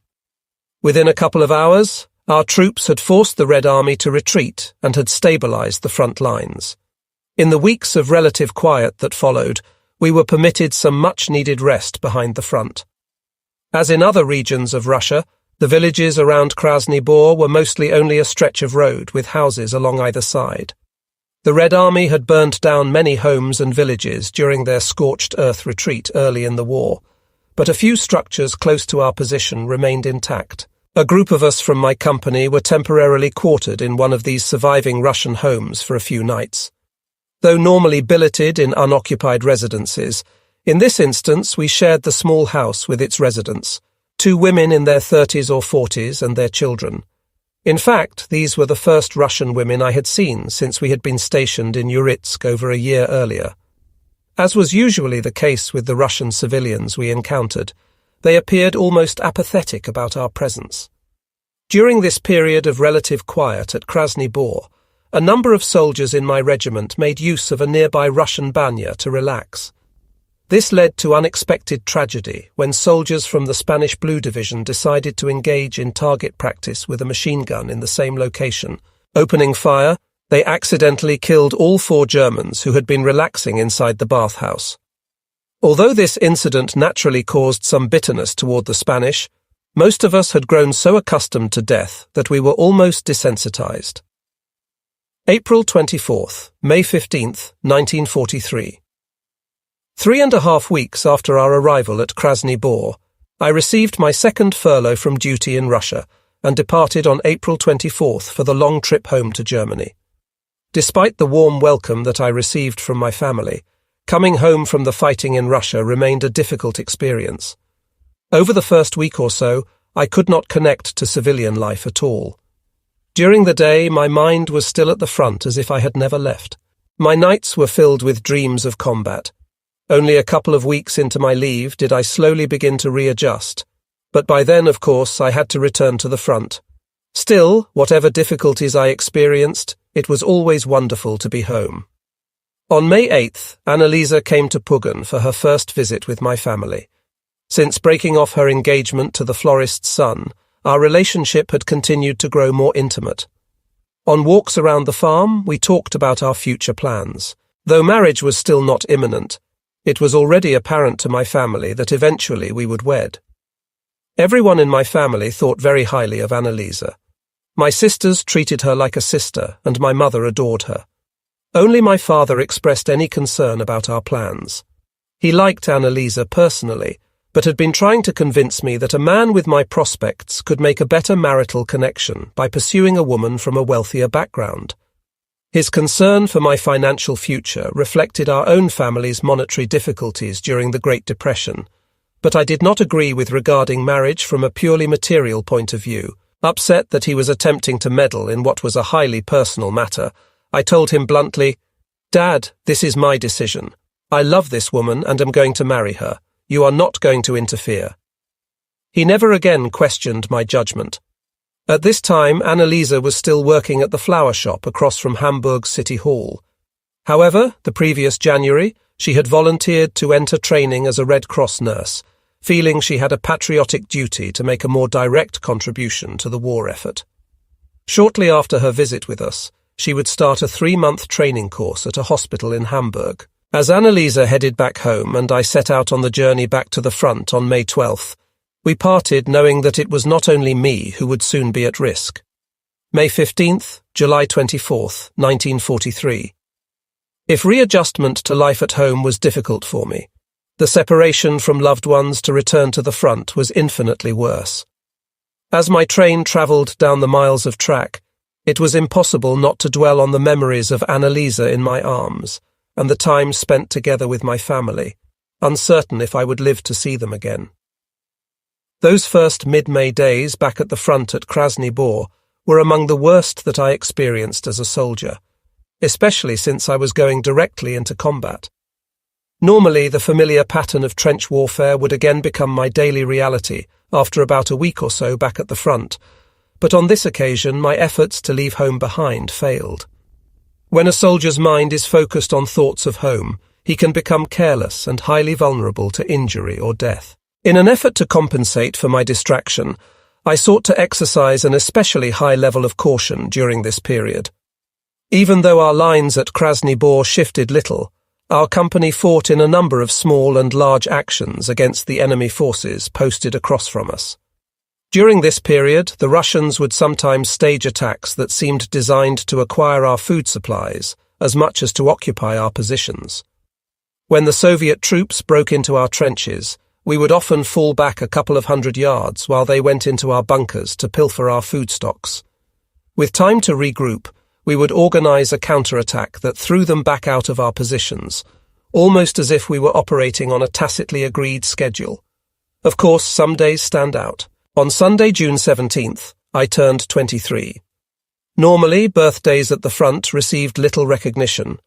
S1: Within a couple of hours, our troops had forced the Red Army to retreat and had stabilized the front lines. In the weeks of relative quiet that followed, we were permitted some much-needed rest behind the front. As in other regions of Russia, the villages around Krasny Bor were mostly only a stretch of road with houses along either side. The Red Army had burned down many homes and villages during their scorched earth retreat early in the war, but a few structures close to our position remained intact. A group of us from my company were temporarily quartered in one of these surviving Russian homes for a few nights. Though normally billeted in unoccupied residences, in this instance we shared the small house with its residents, 2 women in their 30s or 40s and their children. In fact, these were the first Russian women I had seen since we had been stationed in Uritsk over a year earlier. As was usually the case with the Russian civilians we encountered, they appeared almost apathetic about our presence. During this period of relative quiet at Krasny Bor, a number of soldiers in my regiment made use of a nearby Russian banya to relax. This led to unexpected tragedy when soldiers from the Spanish Blue Division decided to engage in target practice with a machine gun in the same location. Opening fire, they accidentally killed all 4 Germans who had been relaxing inside the bathhouse. Although this incident naturally caused some bitterness toward the Spanish, most of us had grown so accustomed to death that we were almost desensitized. April 24th, May 15th, 1943. 3.5 weeks after our arrival at Krasny Bor, I received my second furlough from duty in Russia and departed on April 24th for the long trip home to Germany. Despite the warm welcome that I received from my family, coming home from the fighting in Russia remained a difficult experience. Over the first week or so, I could not connect to civilian life at all. During the day, my mind was still at the front as if I had never left. My nights were filled with dreams of combat. Only a couple of weeks into my leave did I slowly begin to readjust, but by then, of course, I had to return to the front. Still, whatever difficulties I experienced, it was always wonderful to be home. On May 8th, Annalisa came to Pugan for her first visit with my family. Since breaking off her engagement to the florist's son, our relationship had continued to grow more intimate. On walks around the farm, we talked about our future plans. Though marriage was still not imminent, it was already apparent to my family that eventually we would wed. Everyone in my family thought very highly of Annalisa. My sisters treated her like a sister, and my mother adored her. Only my father expressed any concern about our plans. He liked Annalisa personally, but had been trying to convince me that a man with my prospects could make a better marital connection by pursuing a woman from a wealthier background. His concern for my financial future reflected our own family's monetary difficulties during the Great Depression, but I did not agree with regarding marriage from a purely material point of view. Upset that he was attempting to meddle in what was a highly personal matter, I told him bluntly, "Dad, this is my decision. I love this woman and am going to marry her. You are not going to interfere." He never again questioned my judgment. At this time, Annalisa was still working at the flower shop across from Hamburg City Hall. However, the previous January, she had volunteered to enter training as a Red Cross nurse, feeling she had a patriotic duty to make a more direct contribution to the war effort. Shortly after her visit with us, she would start a 3-month training course at a hospital in Hamburg. As Annalisa headed back home and I set out on the journey back to the front on May 12th, we parted knowing that it was not only me who would soon be at risk. May 15th, July 24th, 1943. If readjustment to life at home was difficult for me, the separation from loved ones to return to the front was infinitely worse. As my train travelled down the miles of track, it was impossible not to dwell on the memories of Annalisa in my arms and the time spent together with my family, uncertain if I would live to see them again. Those first mid-May days back at the front at Krasny Bor were among the worst that I experienced as a soldier, especially since I was going directly into combat. Normally, the familiar pattern of trench warfare would again become my daily reality after about a week or so back at the front, but on this occasion my efforts to leave home behind failed. When a soldier's mind is focused on thoughts of home, he can become careless and highly vulnerable to injury or death. In an effort to compensate for my distraction, I sought to exercise an especially high level of caution during this period. Even though our lines at Krasny Bor shifted little, our company fought in a number of small and large actions against the enemy forces posted across from us. During this period, the Russians would sometimes stage attacks that seemed designed to acquire our food supplies as much as to occupy our positions. When the Soviet troops broke into our trenches, we would often fall back a couple of 100 yards while they went into our bunkers to pilfer our food stocks. With time to regroup, we would organize a counterattack that threw them back out of our positions, almost as if we were operating on a tacitly agreed schedule. Of course, some days stand out. On Sunday, June 17th, I turned 23. Normally, birthdays at the front received little recognition.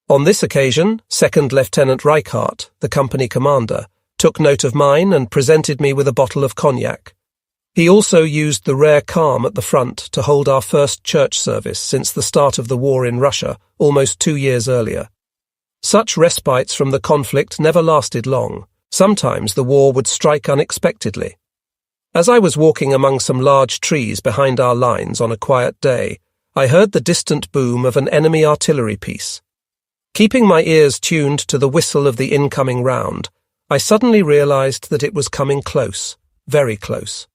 S1: On this occasion, 2nd Lieutenant Reichardt, the company commander, took note of mine and presented me with a bottle of cognac. He also used the rare calm at the front to hold our first church service since the start of the war in Russia, almost 2 years earlier. Such respites from the conflict never lasted long. Sometimes the war would strike unexpectedly. As I was walking among some large trees behind our lines on a quiet day, I heard the distant boom of an enemy artillery piece. Keeping my ears tuned to the whistle of the incoming round, I suddenly realized that it was coming close, very close.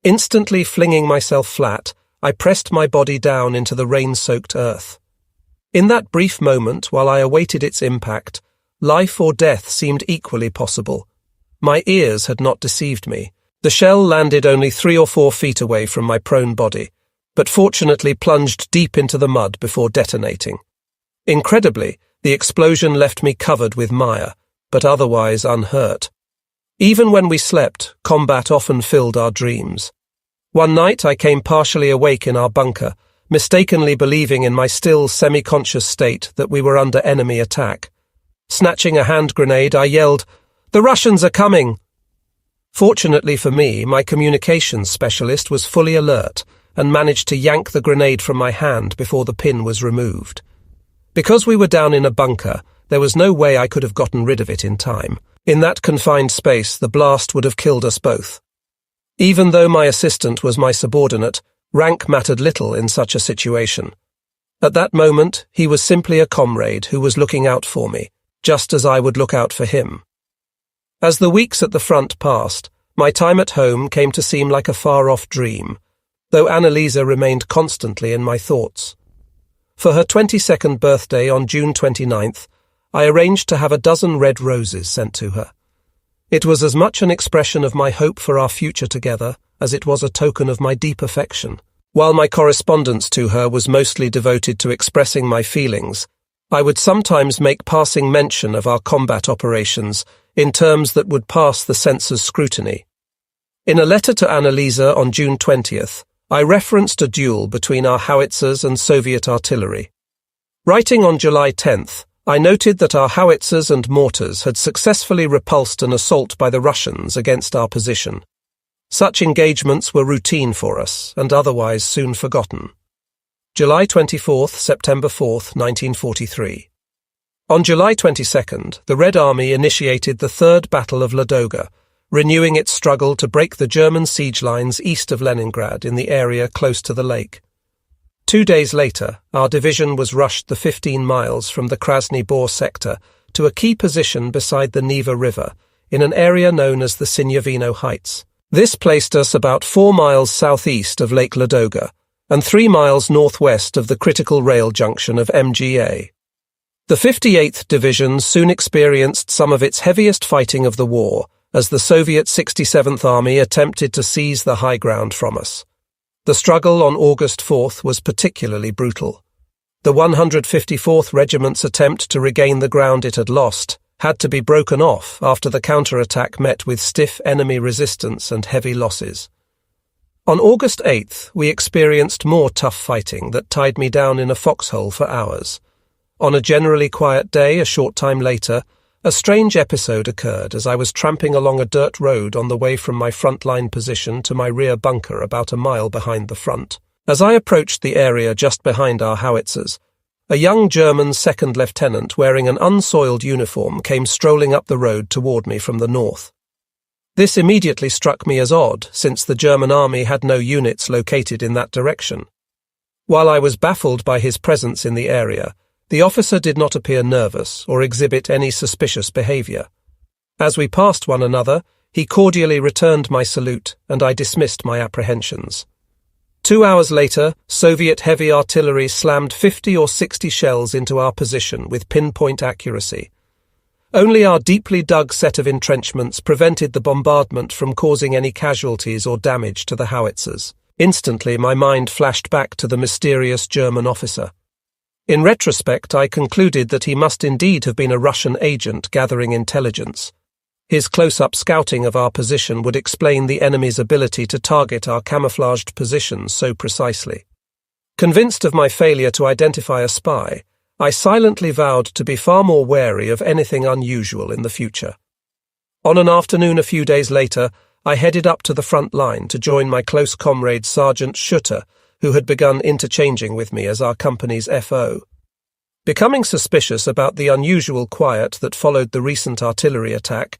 S1: Instantly flinging myself flat, I pressed my body down into the rain-soaked earth. In that brief moment, while I awaited its impact, life or death seemed equally possible. My ears had not deceived me. The shell landed only 3 or 4 feet away from my prone body, but fortunately plunged deep into the mud before detonating. Incredibly, the explosion left me covered with mire, but otherwise unhurt. Even when we slept, combat often filled our dreams. One night I came partially awake in our bunker, mistakenly believing in my still semi-conscious state that we were under enemy attack. Snatching a hand grenade, I yelled, "The Russians are coming!" Fortunately for me, my communications specialist was fully alert and managed to yank the grenade from my hand before the pin was removed. Because we were down in a bunker, there was no way I could have gotten rid of it in time. In that confined space, the blast would have killed us both. Even though my assistant was my subordinate, rank mattered little in such a situation. At that moment, he was simply a comrade who was looking out for me, just as I would look out for him. As the weeks at the front passed, my time at home came to seem like a far-off dream, though Annalisa remained constantly in my thoughts. For her 22nd birthday on June 29th, I arranged to have a dozen red roses sent to her. It was as much an expression of my hope for our future together as it was a token of my deep affection. While my correspondence to her was mostly devoted to expressing my feelings, I would sometimes make passing mention of our combat operations in terms that would pass the censor's scrutiny. In a letter to Annalisa on June 20th, I referenced a duel between our howitzers and Soviet artillery. Writing on July 10th, I noted that our howitzers and mortars had successfully repulsed an assault by the Russians against our position. Such engagements were routine for us and otherwise soon forgotten. July 24th, September 4th, 1943. On July 22nd, the Red Army initiated the Third Battle of Ladoga, renewing its struggle to break the German siege lines east of Leningrad in the area close to the lake. 2 days later, our division was rushed the 15 miles from the Krasny Bor sector to a key position beside the Neva River in an area known as the Sinyavino Heights. This placed us about 4 miles southeast of Lake Ladoga and 3 miles northwest of the critical rail junction of MGA. The 58th Division soon experienced some of its heaviest fighting of the war as the Soviet 67th Army attempted to seize the high ground from us. The struggle on August 4th was particularly brutal. The 154th Regiment's attempt to regain the ground it had lost had to be broken off after the counterattack met with stiff enemy resistance and heavy losses. On August 8th, we experienced more tough fighting that tied me down in a foxhole for hours. On a generally quiet day a short time later, a strange episode occurred as I was tramping along a dirt road on the way from my front-line position to my rear bunker about a mile behind the front. As I approached the area just behind our howitzers, a young German second lieutenant wearing an unsoiled uniform came strolling up the road toward me from the north. This immediately struck me as odd, since the German army had no units located in that direction. While I was baffled by his presence in the area, the officer did not appear nervous or exhibit any suspicious behavior. As we passed one another, he cordially returned my salute, and I dismissed my apprehensions. 2 hours later, Soviet heavy artillery slammed 50 or 60 shells into our position with pinpoint accuracy. Only our deeply dug set of entrenchments prevented the bombardment from causing any casualties or damage to the howitzers. Instantly, my mind flashed back to the mysterious German officer. In retrospect, I concluded that he must indeed have been a Russian agent gathering intelligence. His close-up scouting of our position would explain the enemy's ability to target our camouflaged positions so precisely. Convinced of my failure to identify a spy, I silently vowed to be far more wary of anything unusual in the future. On an afternoon a few days later, I headed up to the front line to join my close comrade Sergeant Schutter, who had begun interchanging with me as our company's FO. Becoming suspicious about the unusual quiet that followed the recent artillery attack,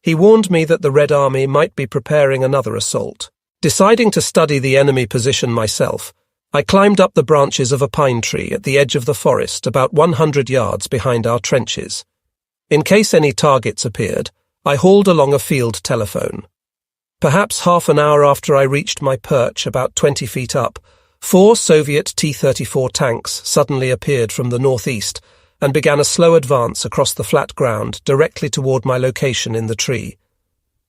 S1: he warned me that the Red Army might be preparing another assault. Deciding to study the enemy position myself, I climbed up the branches of a pine tree at the edge of the forest about 100 yards behind our trenches. In case any targets appeared, I hauled along a field telephone. Perhaps half an hour after I reached my perch about 20 feet up, 4 Soviet T-34 tanks suddenly appeared from the northeast and began a slow advance across the flat ground directly toward my location in the tree.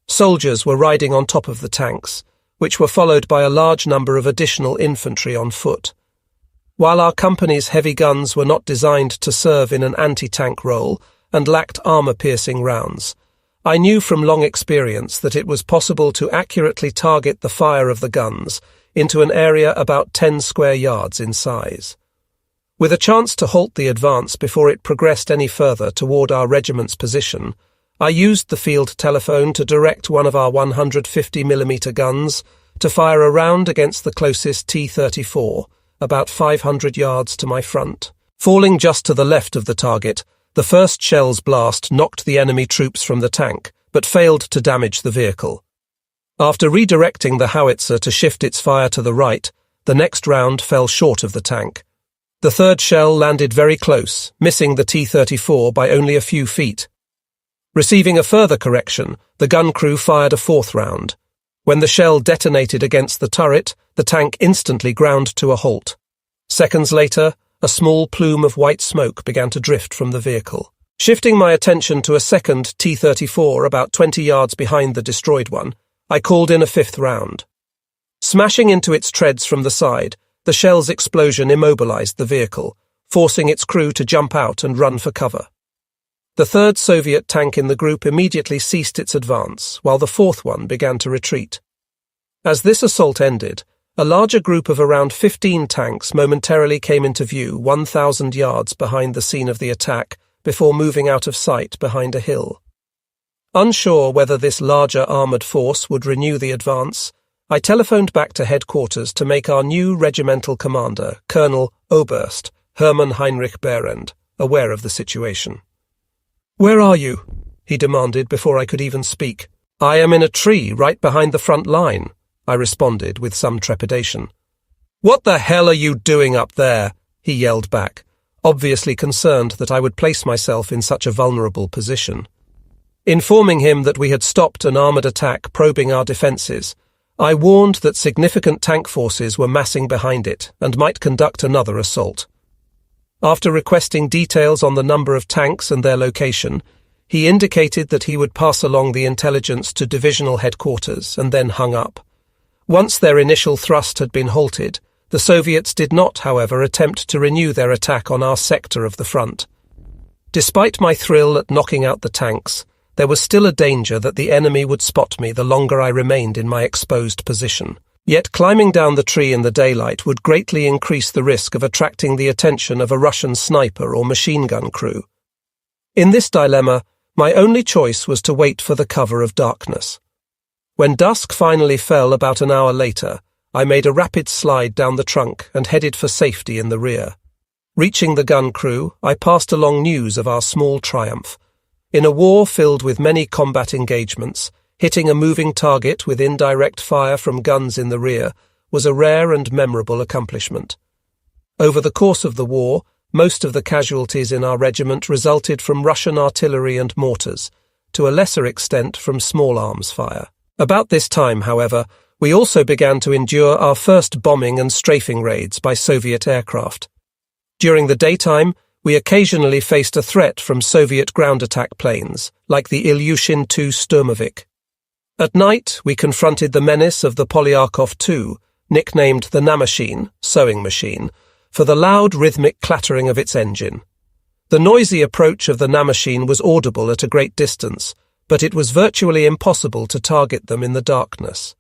S1: Soldiers were riding on top of the tanks, which were followed by a large number of additional infantry on foot. While our company's heavy guns were not designed to serve in an anti-tank role and lacked armor-piercing rounds, I knew from long experience that it was possible to accurately target the fire of the guns into an area about 10 square yards in size. With a chance to halt the advance before it progressed any further toward our regiment's position, I used the field telephone to direct one of our 150mm guns to fire a round against the closest T-34, about 500 yards to my front. Falling just to the left of the target, the first shell's blast knocked the enemy troops from the tank, but failed to damage the vehicle. After redirecting the howitzer to shift its fire to the right, the next round fell short of the tank. The third shell landed very close, missing the T-34 by only a few feet. Receiving a further correction, the gun crew fired a fourth round. When the shell detonated against the turret, the tank instantly ground to a halt. Seconds later, a small plume of white smoke began to drift from the vehicle. Shifting my attention to a second T-34 about 20 yards behind the destroyed one, I called in a fifth round. Smashing into its treads from the side, the shell's explosion immobilized the vehicle, forcing its crew to jump out and run for cover. The third Soviet tank in the group immediately ceased its advance, while the fourth one began to retreat. As this assault ended, a larger group of around 15 tanks momentarily came into view 1,000 yards behind the scene of the attack before moving out of sight behind a hill. Unsure whether this larger armoured force would renew the advance, I telephoned back to headquarters to make our new regimental commander, Colonel Oberst Hermann Heinrich Behrend, aware of the situation. "Where are you?" he demanded before I could even speak. "I am in a tree right behind the front line," I responded with some trepidation. "What the hell are you doing up there?" he yelled back, obviously concerned that I would place myself in such a vulnerable position. Informing him that we had stopped an armoured attack probing our defences, I warned that significant tank forces were massing behind it and might conduct another assault. After requesting details on the number of tanks and their location, he indicated that he would pass along the intelligence to divisional headquarters and then hung up. Once their initial thrust had been halted, the Soviets did not, however, attempt to renew their attack on our sector of the front. Despite my thrill at knocking out the tanks, there was still a danger that the enemy would spot me the longer I remained in my exposed position. Yet climbing down the tree in the daylight would greatly increase the risk of attracting the attention of a Russian sniper or machine gun crew. In this dilemma, my only choice was to wait for the cover of darkness. When dusk finally fell about an hour later, I made a rapid slide down the trunk and headed for safety in the rear. Reaching the gun crew, I passed along news of our small triumph. In a war filled with many combat engagements, hitting a moving target with indirect fire from guns in the rear was a rare and memorable accomplishment. Over the course of the war, most of the casualties in our regiment resulted from Russian artillery and mortars, to a lesser extent from small arms fire. About this time, however, we also began to endure our first bombing and strafing raids by Soviet aircraft. During the daytime, we occasionally faced a threat from Soviet ground attack planes, like the Ilyushin II Sturmovik. At night, we confronted the menace of the Polyakov II, nicknamed the Namashine, sewing machine, for the loud rhythmic clattering of its engine. The noisy approach of the Namashine was audible at a great distance, but it was virtually impossible to target them in the darkness.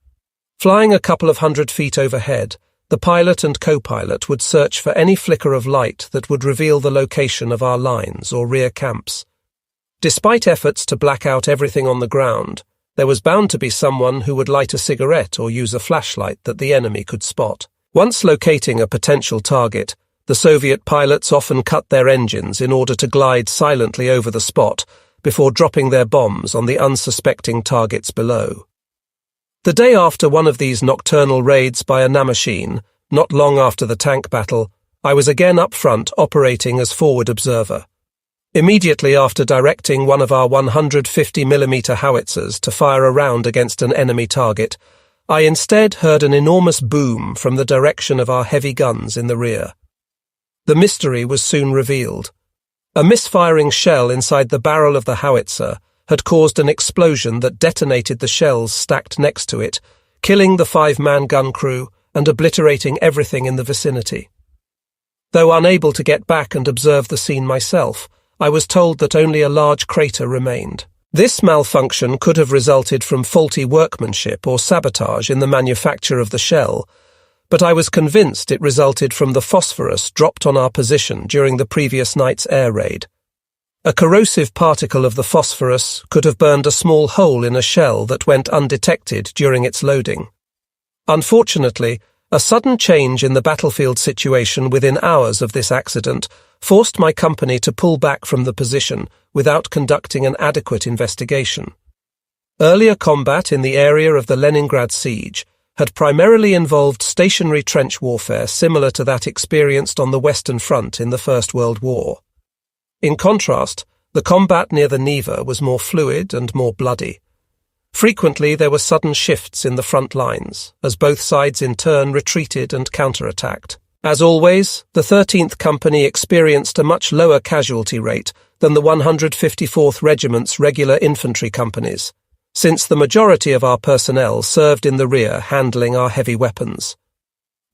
S1: Flying a couple of 100 feet overhead, the pilot and co-pilot would search for any flicker of light that would reveal the location of our lines or rear camps. Despite efforts to black out everything on the ground, there was bound to be someone who would light a cigarette or use a flashlight that the enemy could spot. Once locating a potential target, the Soviet pilots often cut their engines in order to glide silently over the spot before dropping their bombs on the unsuspecting targets below. The day after one of these nocturnal raids by a Namashine, not long after the tank battle, I was again up front operating as forward observer. Immediately after directing one of our 150mm howitzers to fire a round against an enemy target, I instead heard an enormous boom from the direction of our heavy guns in the rear. The mystery was soon revealed. A misfiring shell inside the barrel of the howitzer had caused an explosion that detonated the shells stacked next to it, killing the 5-man gun crew and obliterating everything in the vicinity. Though unable to get back and observe the scene myself, I was told that only a large crater remained. This malfunction could have resulted from faulty workmanship or sabotage in the manufacture of the shell, but I was convinced it resulted from the phosphorus dropped on our position during the previous night's air raid. A corrosive particle of the phosphorus could have burned a small hole in a shell that went undetected during its loading. Unfortunately, a sudden change in the battlefield situation within hours of this accident forced my company to pull back from the position without conducting an adequate investigation. Earlier combat in the area of the Leningrad siege had primarily involved stationary trench warfare similar to that experienced on the Western Front in the First World War. In contrast, the combat near the Neva was more fluid and more bloody. Frequently there were sudden shifts in the front lines, as both sides in turn retreated and counterattacked. As always, the 13th Company experienced a much lower casualty rate than the 154th Regiment's regular infantry companies, since the majority of our personnel served in the rear handling our heavy weapons.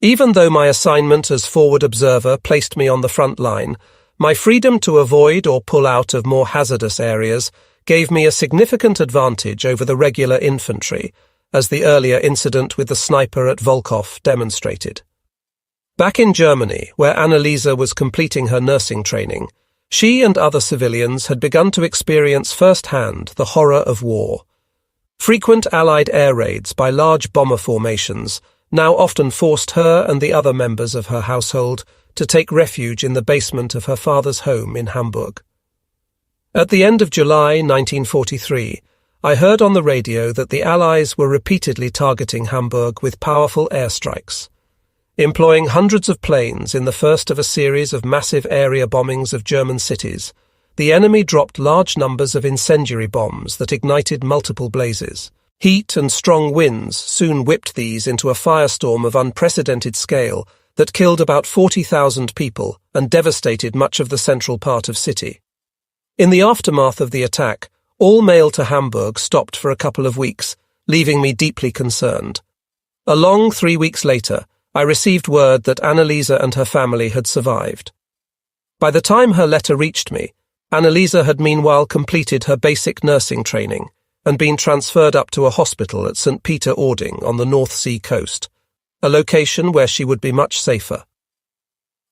S1: Even though my assignment as forward observer placed me on the front line, my freedom to avoid or pull out of more hazardous areas gave me a significant advantage over the regular infantry, as the earlier incident with the sniper at Volkov demonstrated. Back in Germany, where Annalisa was completing her nursing training, she and other civilians had begun to experience firsthand the horror of war. Frequent Allied air raids by large bomber formations now often forced her and the other members of her household to take refuge in the basement of her father's home in Hamburg. At the end of July 1943, I heard on the radio that the Allies were repeatedly targeting Hamburg with powerful airstrikes. Employing hundreds of planes in the first of a series of massive area bombings of German cities, the enemy dropped large numbers of incendiary bombs that ignited multiple blazes. Heat and strong winds soon whipped these into a firestorm of unprecedented scale that killed about 40,000 people and devastated much of the central part of city. In the aftermath of the attack, all mail to Hamburg stopped for a couple of weeks, leaving me deeply concerned. A long 3 weeks later, I received word that Annalisa and her family had survived. By the time her letter reached me, Annalisa had meanwhile completed her basic nursing training and been transferred up to a hospital at St. Peter-Ording on the North Sea coast, a location where she would be much safer.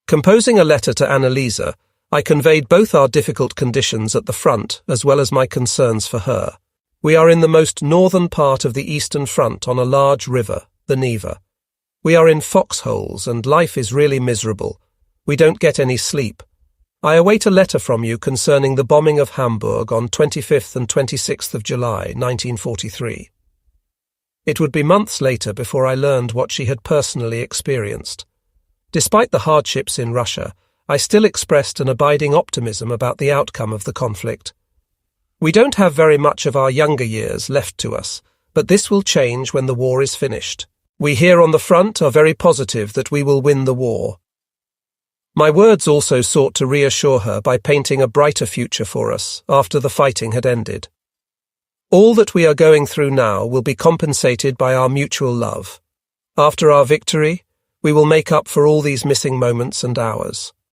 S1: Composing a letter to Annalisa, I conveyed both our difficult conditions at the front as well as my concerns for her. We are in the most northern part of the Eastern Front on a large river, the Neva. We are in foxholes and life is really miserable. We don't get any sleep. I await a letter from you concerning the bombing of Hamburg on 25th and 26th of July, 1943. It would be months later before I learned what she had personally experienced. Despite the hardships in Russia, I still expressed an abiding optimism about the outcome of the conflict. We don't have very much of our younger years left to us, but this will change when the war is finished. We here on the front are very positive that we will win the war. My words also sought to reassure her by painting a brighter future for us after the fighting had ended. All that we are going through now will be compensated by our mutual love. After our victory, we will make up for all these missing moments and hours.